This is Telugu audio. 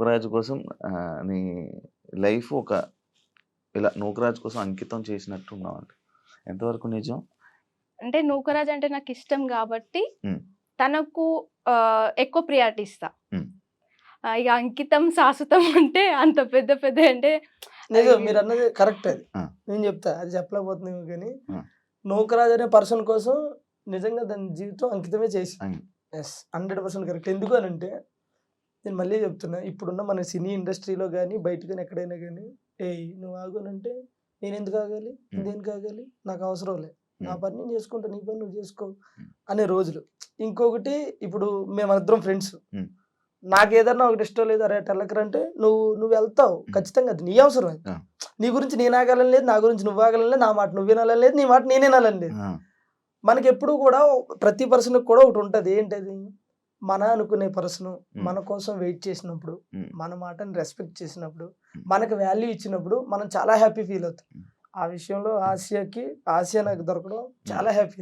నూకరాజు కోసం నీ లైఫ్ ఇలా నూకరాజు కోసం అంకితం చేసినట్టు ఉన్నావంట. ఎంతవరకు నిజం? అంటే నూకరాజు అంటే నాకు ఇష్టం కాబట్టి హ్మ్. తనకు ఎక్కువ ప్రియారిటీ ఇస్తా. హ్మ్. ఇక అంకితం, శాశ్వతం అంటే అంత పెద్ద పెద్ద అంటే నిజం మీరన్నది కరెక్ట్ అది. ఆ! నేను చెప్తా అది చెప్పలేకపోతున్నాను కానీ ఆ! నూకరాజు అనే పర్సన్ కోసం నిజంగా దాని జీవితం అంకితమే చేసి అయి. Yes 100% correct. ఎందుకు అని అంటే నేను మళ్ళీ చెప్తున్నా ఇప్పుడున్న మన సినీ ఇండస్ట్రీలో కానీ బయట కానీ ఎక్కడైనా కానీ నువ్వు ఆగోనంటే నేను ఎందుకు ఆగాలి, దేనికి ఆగాలి, నాకు అవసరం లే, నా పని నేను చేసుకుంటా, నీ పని నువ్వు చేసుకో అనే రోజులు. ఇంకొకటి ఇప్పుడు మేమందరం ఫ్రెండ్స్, నాకు ఏదన్నా ఒకటి ఇష్టం లేదు, అరే టెల్లకరంటే నువ్వు వెళ్తావు ఖచ్చితంగా, అది నీ అవసరం. అది నీ గురించి నేను ఆగాలని లేదు, నా గురించి నువ్వు ఆగాలని లేదు, నా మాట నువ్వు వినాలని లేదు, నీ మాట నేను వినాలని లేదు. మనకి ఎప్పుడు కూడా ప్రతి పర్సన్కి కూడా ఒకటి ఉంటుంది, ఏంటది మన అనుకునే పర్సన్ మన కోసం వెయిట్ చేసినప్పుడు, మన మాటని రెస్పెక్ట్ చేసినప్పుడు, మనకు వాల్యూ ఇచ్చినప్పుడు మనం చాలా హ్యాపీ ఫీల్ అవుతాం. ఆ విషయంలో ఆసియా నాకు దొరకడం చాలా హ్యాపీ.